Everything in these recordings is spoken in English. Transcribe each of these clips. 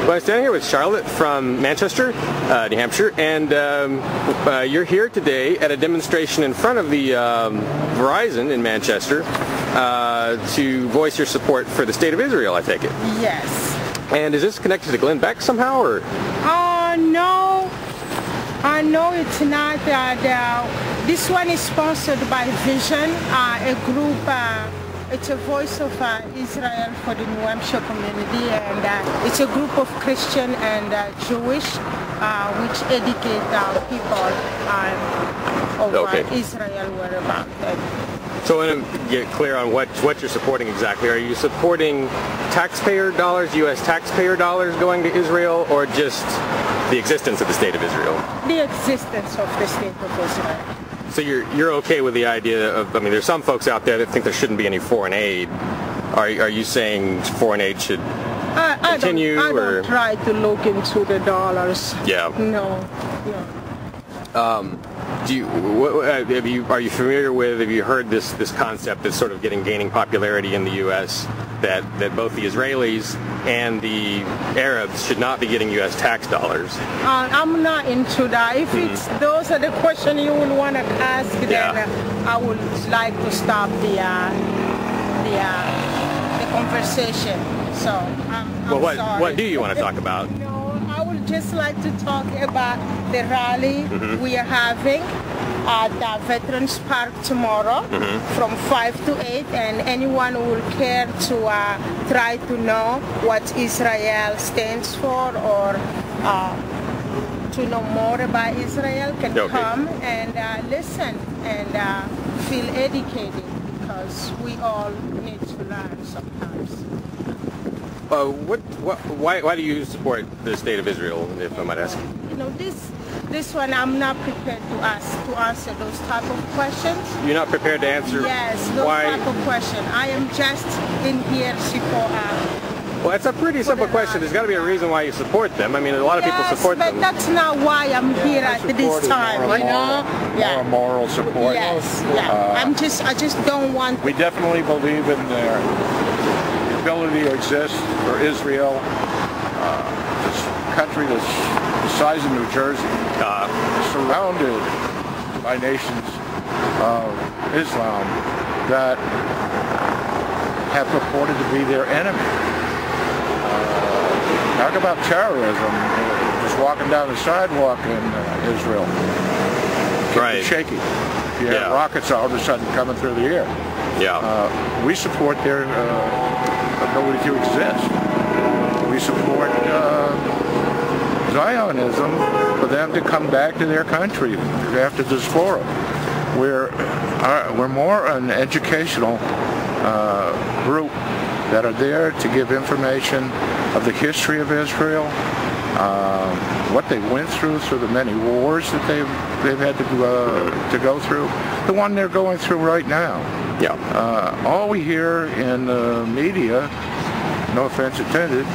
Well, I'm standing here with Charlotte from Manchester, New Hampshire, and you're here today at a demonstration in front of the Verizon in Manchester to voice your support for the State of Israel, I take it. Yes. And is this connected to Glenn Beck somehow, or? No. No, it's not. This one is sponsored by Vision, a group. It's a voice of Israel for the New Hampshire community, and it's a group of Christian and Jewish which educate people over Israel whereabouts. So I want to get clear on what you're supporting exactly. Are you supporting taxpayer dollars, U.S. taxpayer dollars going to Israel, or just the existence of the State of Israel? The existence of the State of Israel. So you're okay with the idea of, I mean, there's some folks out there that think there shouldn't be any foreign aid. Are you saying foreign aid should continue? I don't try to look into the dollars. Yeah. No. Are you familiar with, have you heard this concept that's sort of gaining popularity in the U.S. that both the Israelis and the Arabs should not be getting U.S. tax dollars? I'm not into that. If it's those are the questions you would want to ask, then I would like to stop the conversation. So I'm sorry. What do you want to talk about? I would just like to talk about the rally we are having at Veterans Park tomorrow from 5 to 8, and anyone who will care to try to know what Israel stands for or to know more about Israel can come and listen and feel educated, because we all need to learn sometimes. Why do you support the State of Israel, if I might ask? You know, this one I'm not prepared to answer those type of questions. You're not prepared to answer? Yes, those type of questions. I am just in here support. Well, it's a pretty simple question. There's got to be a reason why you support them. I mean, a lot of people support them. But that's not why I'm here at this time, you know? More moral support. Yes, I just don't want... We definitely believe in their ability to exist for Israel. This country that's the size of New Jersey, surrounded by nations of Islam that have purported to be their enemy. Talk about terrorism. Just walking down the sidewalk in Israel. Right. Shaky. You have rockets all of a sudden coming through the air. Yeah. We support their ability to exist. We support Zionism for them to come back to their country after this forum. We're more an educational group that are there to give information of the history of Israel, what they went through the many wars that they've had to go through, the one they're going through right now. Yeah. All we hear in the media, no offense intended,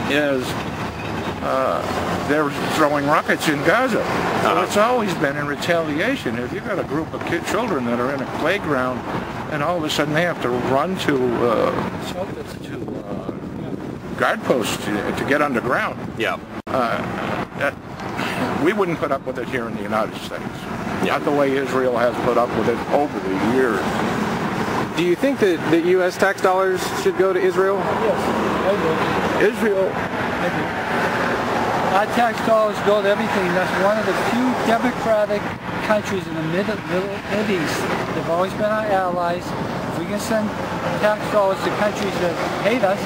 is they're throwing rockets in Gaza. So it's always been in retaliation. If you've got a group of children that are in a playground and all of a sudden they have to run to guard posts to get underground. Yeah. We wouldn't put up with it here in the United States. Not the way Israel has put up with it over the years. Do you think that U.S. tax dollars should go to Israel? Yes, I do. Israel. I do. Our tax dollars go to everything. That's one of the few democratic countries in the Middle East. They've always been our allies. If we can send tax dollars to countries that hate us,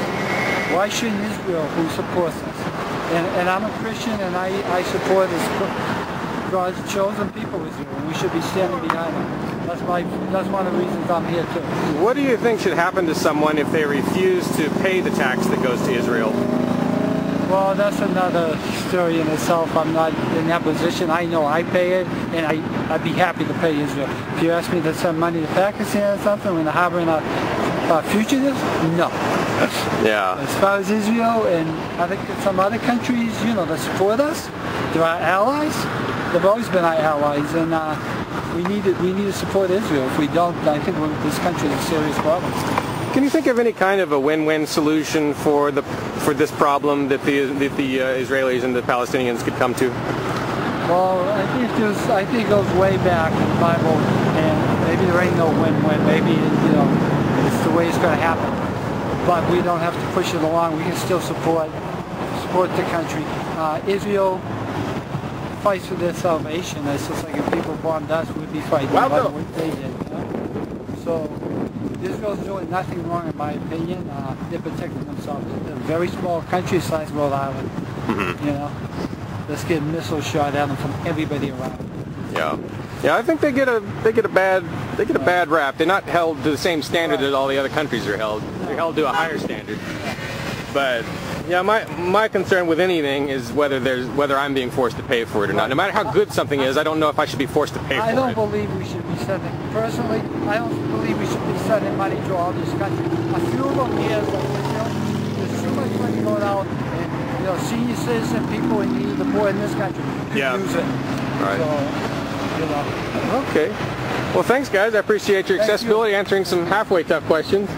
why shouldn't Israel, who supports us? And I'm a Christian, and I support God's chosen people, Israel, and we should be standing behind them. That's one of the reasons I'm here too. What do you think should happen to someone if they refuse to pay the tax that goes to Israel? Well, that's another story in itself. I'm not in that position. I know I pay it, and I'd be happy to pay Israel. If you ask me to send money to Pakistan or something when they're harboring fugitives, no. Yeah. As far as Israel and some other countries, you know, that support us, they're our allies. They've always been our allies, and we need to support Israel. If we don't, I think this country is a serious problem. Can you think of any kind of a win-win solution for this problem that the Israelis and the Palestinians could come to? Well, I think it goes way back in the Bible, and maybe there ain't no win-win. Maybe it's the way it's going to happen. But we don't have to push it along. We can still support the country. Israel fights for their salvation. It's just like if people bombed us, we'd be fighting about what they did. So Israel's doing nothing wrong, in my opinion. They're protecting themselves. They're a very small country, size Rhode Island. Let's get missiles shot at them from everybody around. Yeah, I think they get a bad rap. They're not held to the same standard that all the other countries are held. They're held to a higher standard. But yeah, my concern with anything is whether I'm being forced to pay for it or not. No matter how good something is, I don't know if I should be forced to pay for it. I don't believe we should be sending. Personally, I don't believe we should be sending money to all these countries. A few of them, yes, there's too much money going out, and senior citizen people in need, the poor in this country, could use it. Right. So, Okay. Well, thanks, guys. I appreciate your accessibility, answering some halfway tough questions.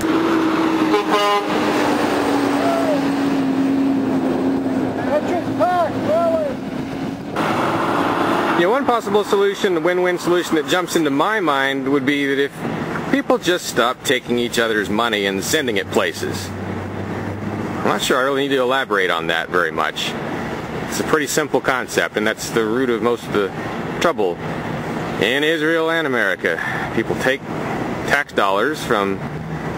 One possible solution, a win-win solution that jumps into my mind would be that if people just stop taking each other's money and sending it places. I'm not sure I really need to elaborate on that very much. It's a pretty simple concept, and that's the root of most of the trouble in Israel and America. People take tax dollars from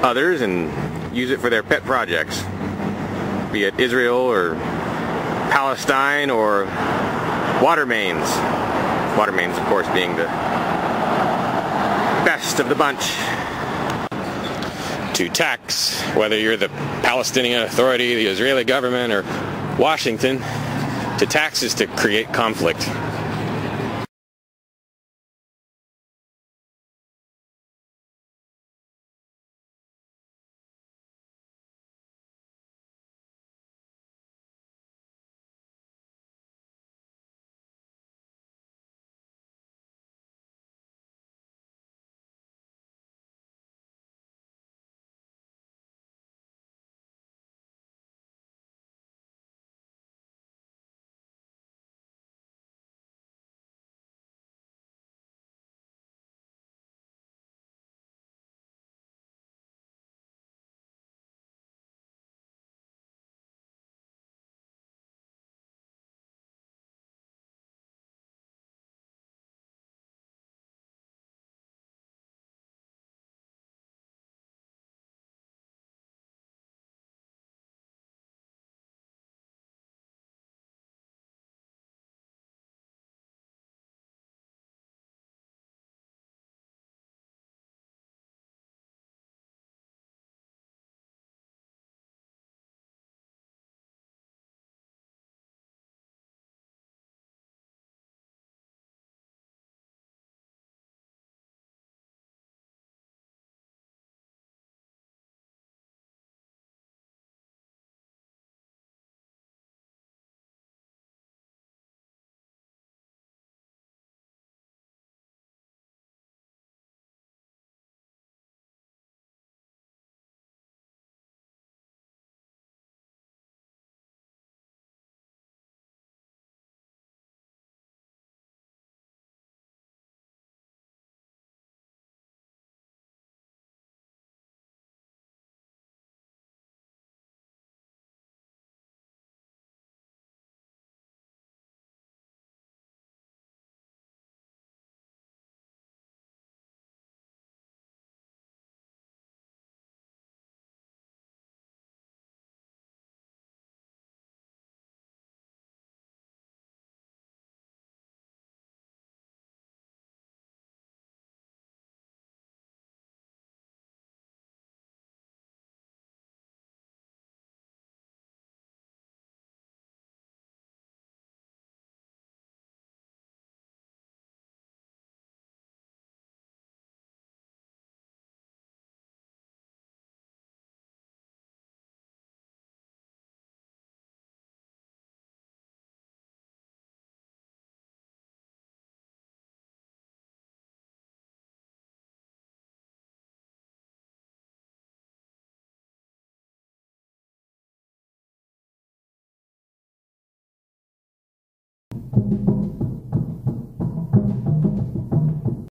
others and use it for their pet projects, be it Israel or Palestine or water mains. Water mains, of course, being the best of the bunch to tax, whether you're the Palestinian Authority, the Israeli government, or Washington. To tax is to create conflict.